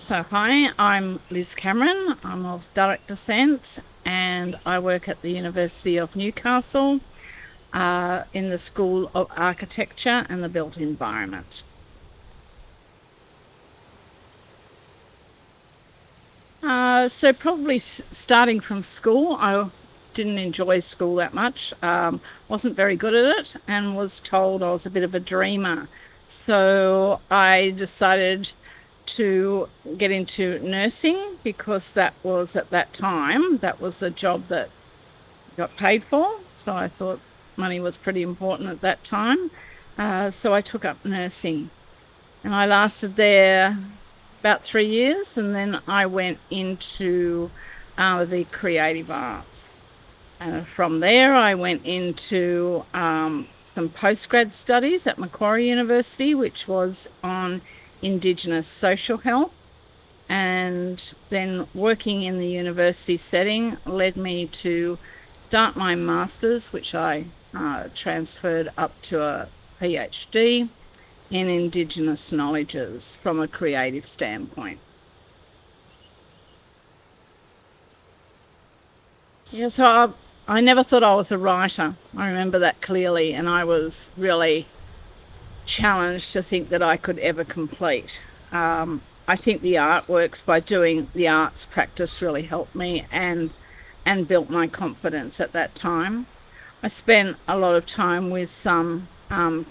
So hi, I'm Liz Cameron. I'm of Dharug descent and I work at the University of Newcastle in the School of Architecture and the Built Environment. So probably starting from school, I didn't enjoy school that much, wasn't very good at it, and was told I was a bit of a dreamer. So I decided to get into nursing because that was, at that time, that was a job that got paid for. So I thought money was pretty important at that time. So I took up nursing, and I lasted there about 3 years, and then I went into the creative arts. From there, I went into some postgrad studies at Macquarie University, which was on Indigenous social health. And then working in the university setting led me to start my master's, which I transferred up to a PhD in Indigenous knowledges from a creative standpoint. Yeah, so I never thought I was a writer. I remember that clearly, and I was really challenged to think that I could ever complete. I think the artworks, by doing the arts practice, really helped me and built my confidence at that time. I spent a lot of time with some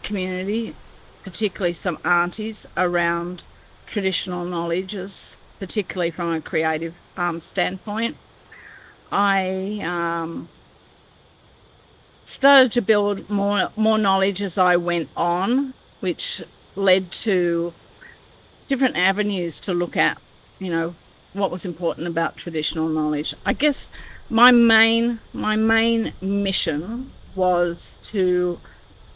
community, particularly some aunties, around traditional knowledges, particularly from a creative standpoint. I started to build more knowledge as I went on, which led to different avenues to look at, what was important about traditional knowledge. I guess my main mission was to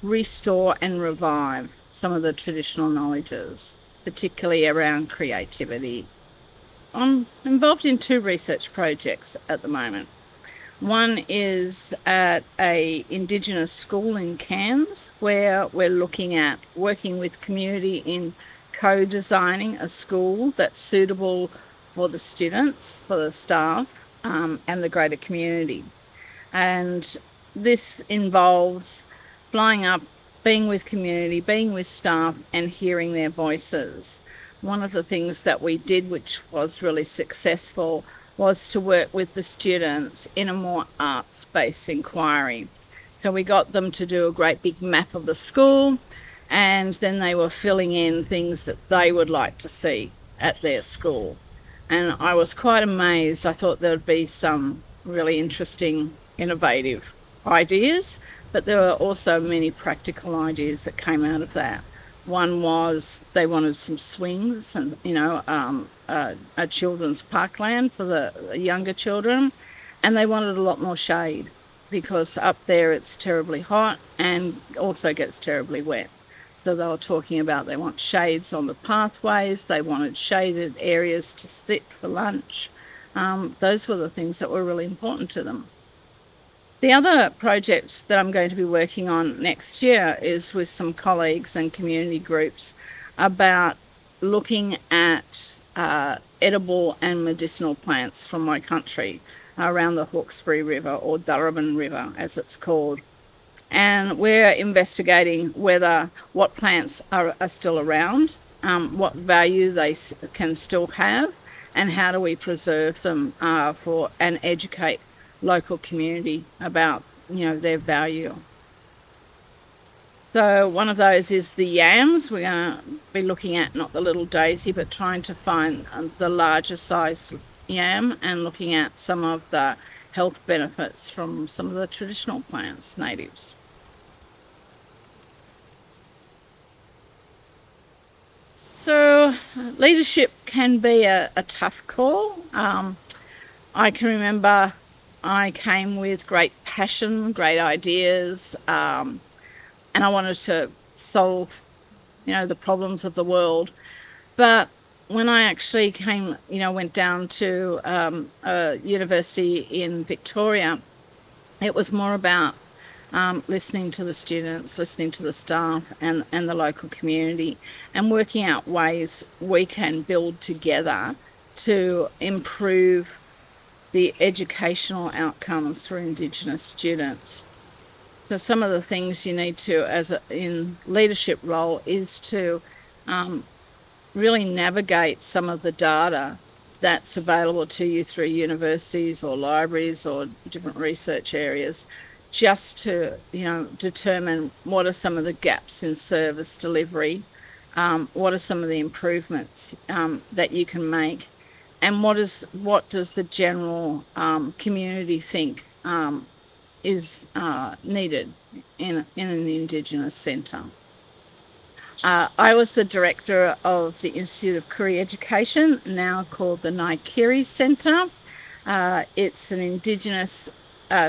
restore and revive some of the traditional knowledges, particularly around creativity. I'm involved in 2 research projects at the moment. One is at a Indigenous school in Cairns, where we're looking at working with community in co-designing a school that's suitable for the students, for the staff, and the greater community. And this involves flying up, being with community, being with staff, and hearing their voices. One of the things that we did, which was really successful, was to work with the students in a more arts-based inquiry. So we got them to do a great big map of the school, and then they were filling in things that they would like to see at their school. And I was quite amazed. I thought there would be some really interesting, innovative ideas, but there were also many practical ideas that came out of that. One was they wanted some swings and, a children's parkland for the younger children, and they wanted a lot more shade because up there it's terribly hot and also gets terribly wet. So they were talking about they want shades on the pathways, they wanted shaded areas to sit for lunch. Those were the things that were really important to them. The other project that I'm going to be working on next year is with some colleagues and community groups about looking at edible and medicinal plants from my country around the Hawkesbury River, or Dharug River as it's called. And we're investigating what plants are still around, what value they can still have, and how do we preserve them and educate local community about their value. So one of those is the yams. We're going to be looking at not the little daisy, but trying to find the larger size yam and looking at some of the health benefits from some of the traditional plants, natives. So leadership can be a tough call. I can remember I came with great passion, great ideas, and I wanted to solve, the problems of the world. But when I actually went down to a university in Victoria, it was more about listening to the students, listening to the staff and the local community, and working out ways we can build together to improve the educational outcomes for Indigenous students. So some of the things you need to, in leadership role, is to really navigate some of the data that's available to you through universities or libraries or different research areas, just to, determine what are some of the gaps in service delivery, what are some of the improvements that you can make, and what does the general community think is needed in an Indigenous centre. I was the director of the Institute of Career Education, now called the Naikiri Centre. It's an Indigenous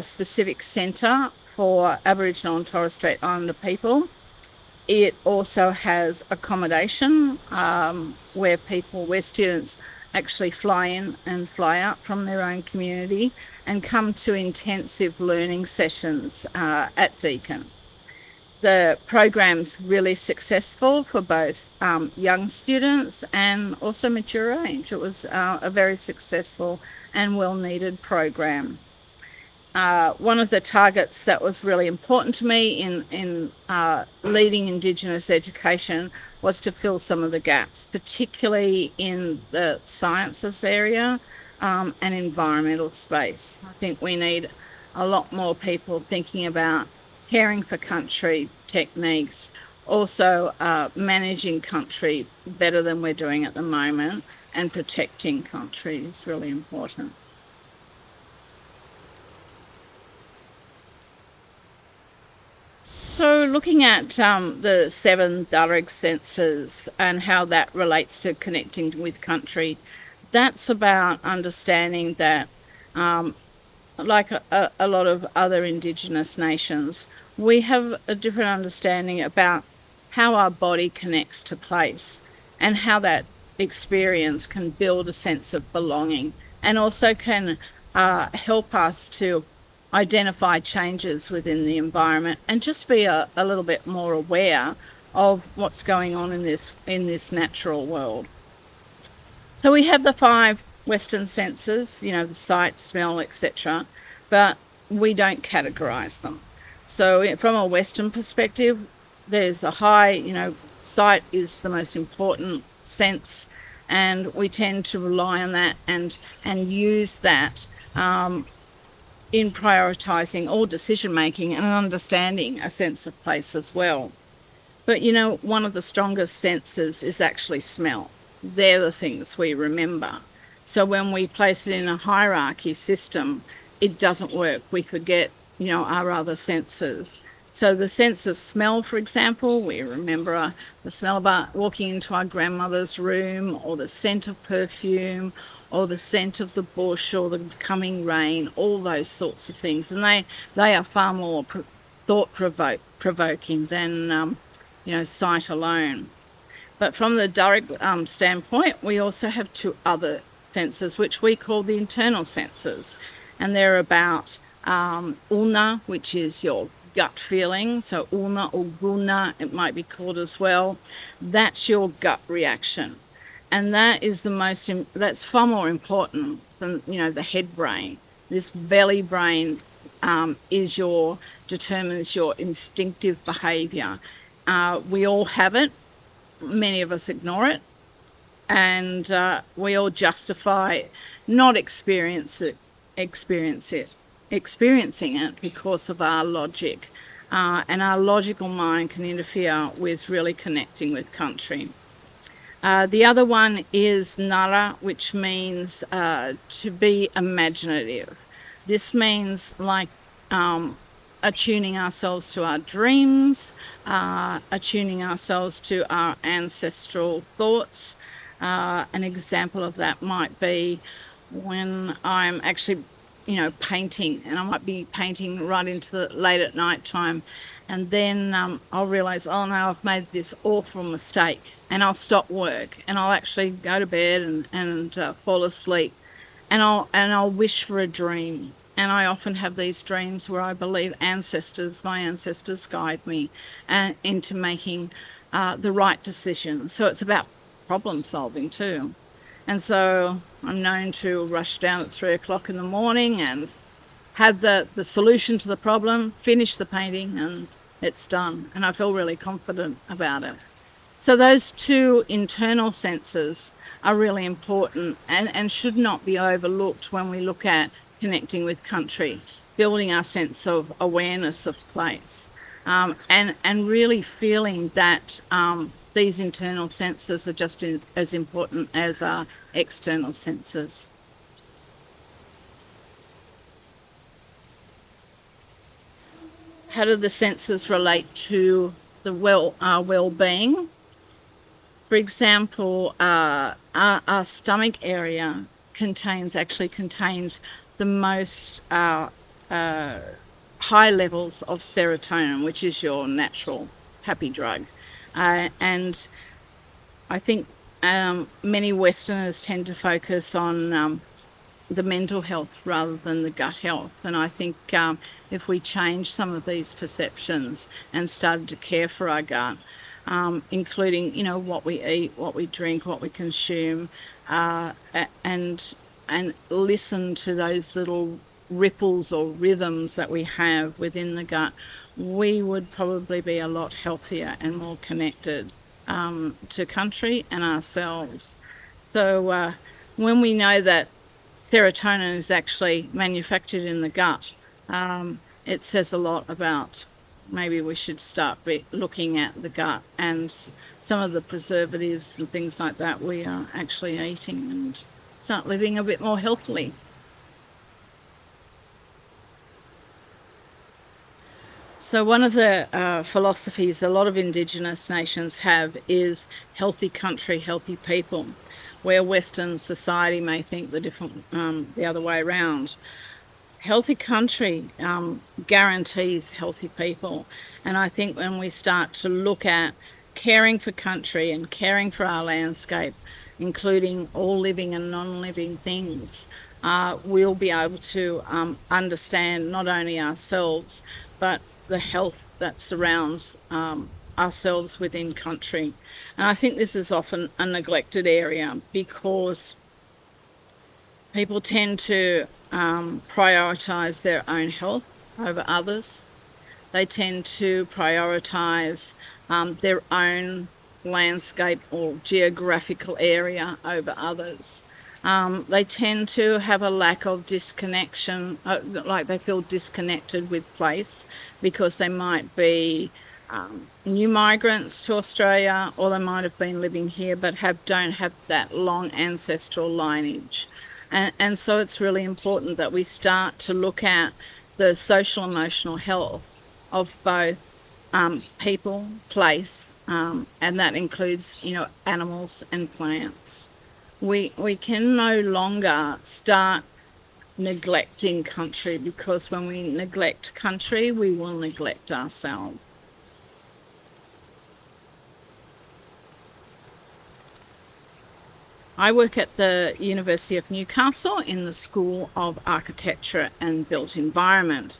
specific centre for Aboriginal and Torres Strait Islander people. It also has accommodation where students actually fly in and fly out from their own community and come to intensive learning sessions at Deakin. The program's really successful for both young students and also mature age. It was a very successful and well-needed program. One of the targets that was really important to me in leading Indigenous education was to fill some of the gaps, particularly in the sciences area and environmental space. I think we need a lot more people thinking about caring for country techniques, also managing country better than we're doing at the moment, and protecting country is really important. So looking at the 7 Dharug senses and how that relates to connecting with country, that's about understanding that like a lot of other Indigenous nations, we have a different understanding about how our body connects to place and how that experience can build a sense of belonging and also can help us to identify changes within the environment and just be a little bit more aware of what's going on in this natural world. So we have the 5 Western senses, the sight, smell, etc., but we don't categorize them. So from a Western perspective, there's a high, sight is the most important sense, and we tend to rely on that and use that in prioritising all decision making and understanding a sense of place as well. But one of the strongest senses is actually smell. They're the things we remember. So when we place it in a hierarchy system, it doesn't work. We forget our other senses. So the sense of smell, for example, we remember the smell of walking into our grandmother's room, or the scent of perfume, or the scent of the bush, or the coming rain, all those sorts of things. And they are far more thought-provoking than, sight alone. But from the Dharug standpoint, we also have 2 other senses, which we call the internal senses. And they're about ulna, which is your gut feeling. So ulna or guna, it might be called as well. That's your gut reaction. And that is that's far more important than, the head brain. This belly brain determines your instinctive behaviour. We all have it. Many of us ignore it. And we all justify not experiencing it because of our logic. And our logical mind can interfere with really connecting with country. The other one is nara, which means to be imaginative. This means like attuning ourselves to our dreams, attuning ourselves to our ancestral thoughts. An example of that might be when I'm actually painting, and I might be painting right into the late at night time, and then I'll realise, oh no, I've made this awful mistake, and I'll stop work and I'll actually go to bed and fall asleep, and I'll wish for a dream, I often have these dreams where I believe my ancestors guide me into making the right decision. So it's about problem solving too. And so I'm known to rush down at 3 o'clock in the morning and have the solution to the problem, finish the painting, and it's done. And I feel really confident about it. So those two internal senses are really important and should not be overlooked when we look at connecting with country, building our sense of awareness of place, and really feeling that these internal senses are just as important as our external senses. How do the senses relate to the well-being? For example, our stomach area contains the most high levels of serotonin, which is your natural happy drug. And I think many Westerners tend to focus on the mental health rather than the gut health. And I think if we change some of these perceptions and started to care for our gut, including, what we eat, what we drink, what we consume, and listen to those little ripples or rhythms that we have within the gut, we would probably be a lot healthier and more connected to country and ourselves. So when we know that serotonin is actually manufactured in the gut, it says a lot about maybe we should start looking at the gut and some of the preservatives and things like that we are actually eating, and start living a bit more healthily. So one of the philosophies a lot of Indigenous nations have is healthy country, healthy people, where Western society may think the other way around. Healthy country guarantees healthy people. And I think when we start to look at caring for country and caring for our landscape, including all living and non-living things, we'll be able to understand not only ourselves, but the health that surrounds ourselves within country. And I think this is often a neglected area because people tend to prioritise their own health over others. They tend to prioritise their own landscape or geographical area over others. They tend to have a lack of disconnection, like they feel disconnected with place because they might be new migrants to Australia, or they might have been living here but don't have that long ancestral lineage. And so it's really important that we start to look at the social emotional health of both people, place, and that includes, animals and plants. We can no longer start neglecting country, because when we neglect country, we will neglect ourselves. I work at the University of Newcastle in the School of Architecture and Built Environment.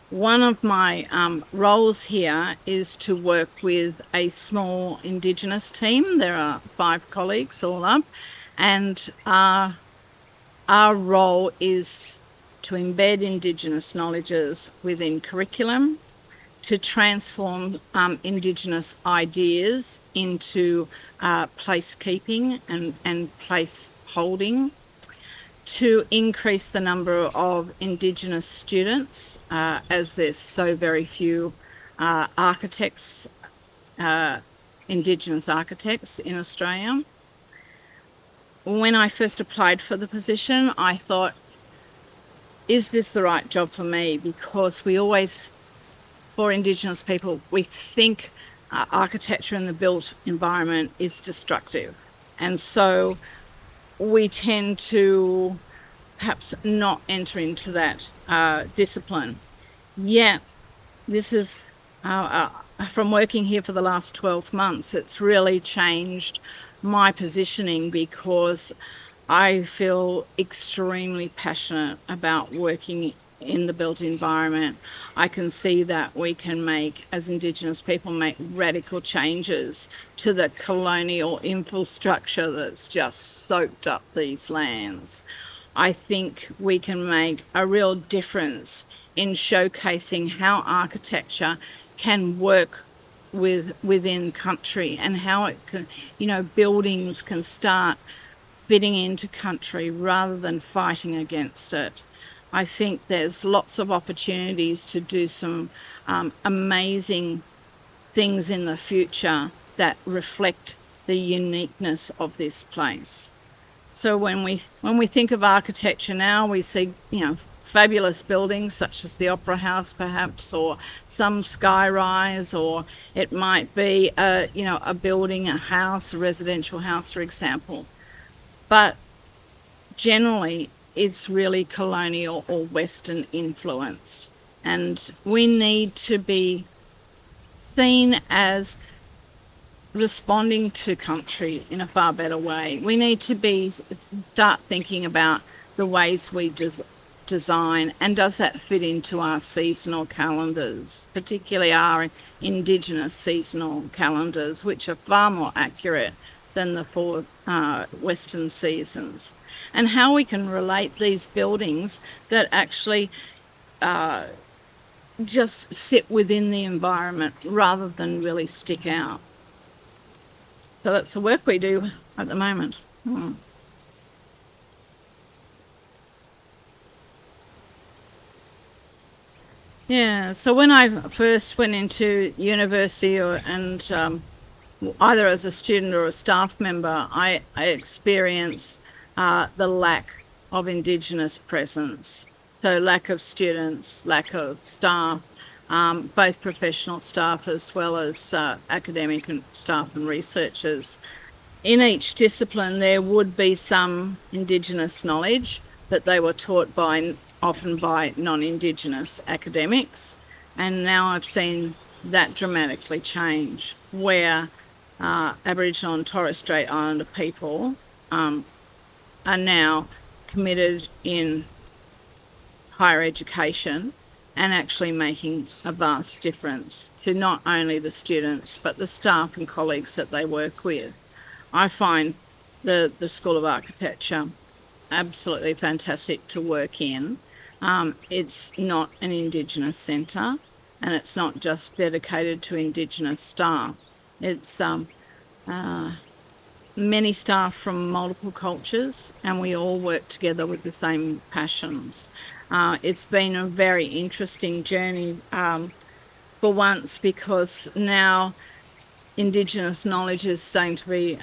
One of my roles here is to work with a small Indigenous team. There are 5 colleagues all up, and our role is to embed Indigenous knowledges within curriculum, to transform Indigenous ideas into placekeeping and place holding, to increase the number of Indigenous students, as there's so very few architects, Indigenous architects in Australia. When I first applied for the position, I thought, is this the right job for me? Because we always, for Indigenous people, we think architecture in the built environment is destructive. And so we tend to perhaps not enter into that discipline. Yet, this is, from working here for the last 12 months, it's really changed my positioning, because I feel extremely passionate about working in the built environment, I can see that we can make, as Indigenous people, make radical changes to the colonial infrastructure that's just soaked up these lands. I think we can make a real difference in showcasing how architecture can work within country, and how it can, buildings can start fitting into country rather than fighting against it. I think there's lots of opportunities to do some amazing things in the future that reflect the uniqueness of this place. So when we think of architecture now, we see, fabulous buildings such as the Opera House perhaps, or some skyrise, or it might be a building, a house, a residential house, for example. But generally it's really colonial or Western influenced, and we need to be seen as responding to country in a far better way. We need to start thinking about the ways we design, and does that fit into our seasonal calendars, particularly our Indigenous seasonal calendars, which are far more accurate than the 4 Western seasons, and how we can relate these buildings that actually just sit within the environment rather than really stick out. So that's the work we do at the moment. Yeah, so when I first went into university, either as a student or a staff member, I experienced the lack of Indigenous presence. So lack of students, lack of staff, both professional staff as well as academic and staff and researchers. In each discipline there would be some Indigenous knowledge, but they were taught often by non-Indigenous academics, and now I've seen that dramatically change, where Aboriginal and Torres Strait Islander people are now committed in higher education and actually making a vast difference to not only the students but the staff and colleagues that they work with. I find the School of Architecture absolutely fantastic to work in. It's not an Indigenous centre, and it's not just dedicated to Indigenous staff. It's many staff from multiple cultures, and we all work together with the same passions. It's been a very interesting journey for once, because now Indigenous knowledge is starting to be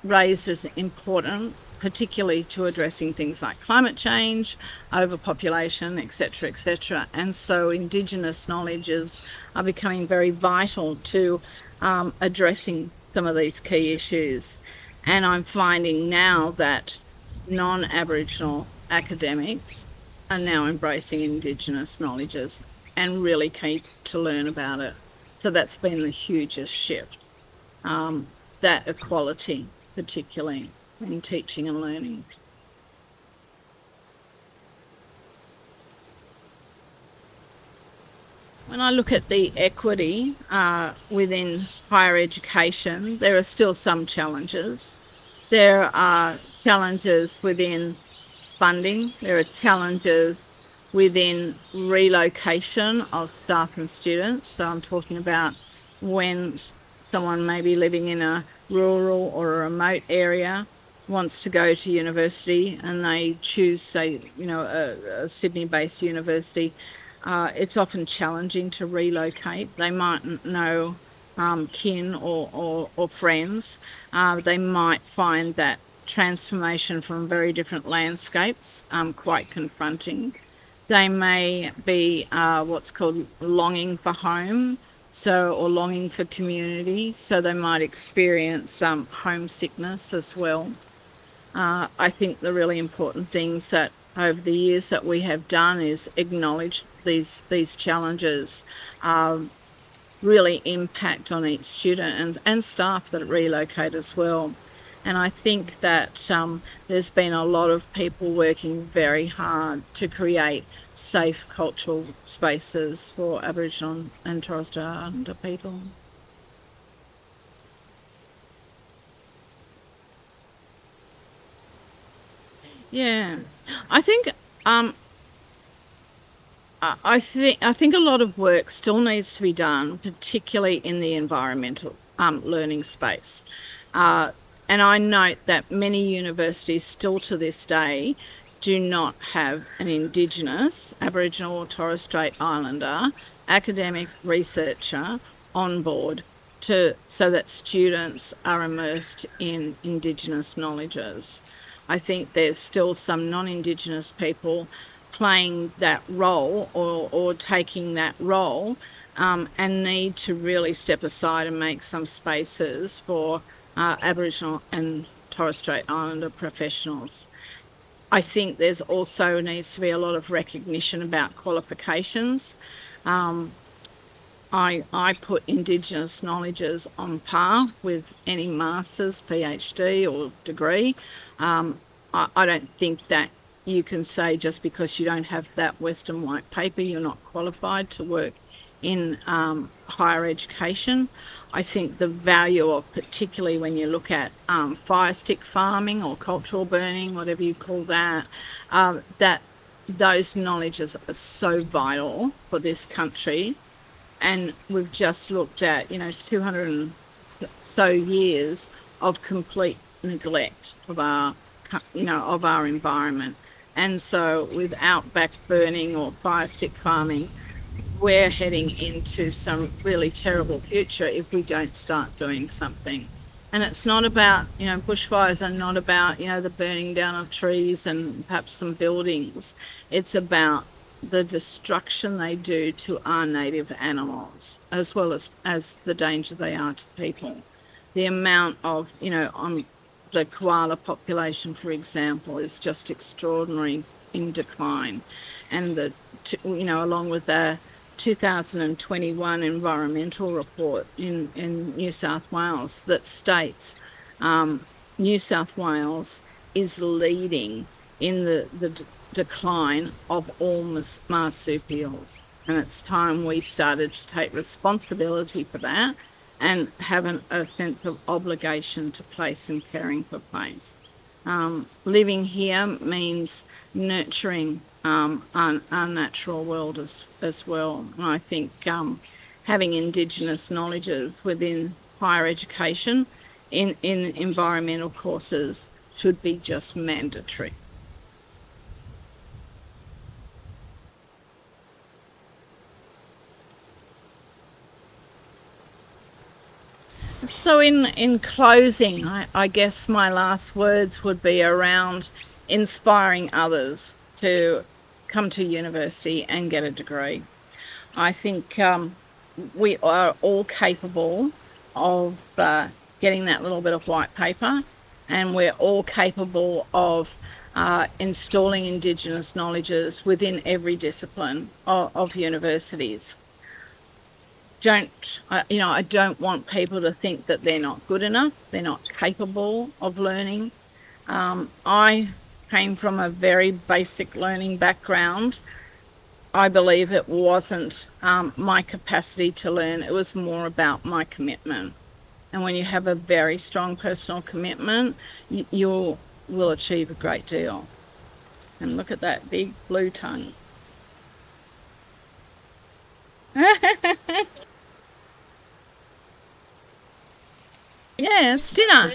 raised as important, particularly to addressing things like climate change, overpopulation, etc., etc. And so Indigenous knowledges are becoming very vital to addressing some of these key issues. And I'm finding now that non-Aboriginal academics are now embracing Indigenous knowledges and really keen to learn about it. So that's been the hugest shift, that equality particularly in teaching and learning. When I look at the equity within higher education, there are still some challenges. There are challenges within funding. There are challenges within relocation of staff and students. So I'm talking about when someone may be living in a rural or a remote area, wants to go to university, and they choose, say, a Sydney-based university. It's often challenging to relocate. They mightn't know kin or friends. They might find that transformation from very different landscapes quite confronting. They may be what's called longing for home, or longing for community, so they might experience homesickness as well. I think the really important things that over the years that we have done is acknowledge these challenges really impact on each student and staff that relocate as well. And I think that there's been a lot of people working very hard to create safe cultural spaces for Aboriginal and Torres Strait Islander people. Yeah, I think I think a lot of work still needs to be done, particularly in the environmental learning space. Uh, and I note that many universities still to this day do not have an Indigenous, Aboriginal or Torres Strait Islander academic researcher on board so that students are immersed in Indigenous knowledges. I think there's still some non-Indigenous people playing that role or taking that role, and need to really step aside and make some spaces for Aboriginal and Torres Strait Islander professionals. I think there's also needs to be a lot of recognition about qualifications. I put Indigenous knowledges on par with any master's, PhD or degree. I don't think that you can say just because you don't have that Western white paper, you're not qualified to work in higher education. I think the value of, particularly when you look at fire stick farming or cultural burning, whatever you call that, that those knowledges are so vital for this country. And we've just looked at, 200 and so years of complete neglect of our environment. And so with outback burning or fire stick farming, we're heading into some really terrible future if we don't start doing something. And it's not about, bushfires are not about, the burning down of trees and perhaps some buildings. It's about the destruction they do to our native animals, as well as the danger they are to people. The amount of, the koala population, for example, is just extraordinary in decline. And along with the 2021 environmental report in New South Wales that states New South Wales is leading in the decline of all marsupials. And it's time we started to take responsibility for that and have a sense of obligation to place in caring for place. Living here means nurturing our natural world as well. And I think having Indigenous knowledges within higher education in environmental courses should be just mandatory. So in closing, I guess my last words would be around inspiring others to come to university and get a degree. I think we are all capable of getting that little bit of white paper, and we're all capable of installing Indigenous knowledges within every discipline of universities. I don't want people to think that they're not good enough, they're not capable of learning. I came from a very basic learning background. I believe it wasn't my capacity to learn, it was more about my commitment. And when you have a very strong personal commitment, you will achieve a great deal. And look at that big blue tongue. Yeah, it's dinner.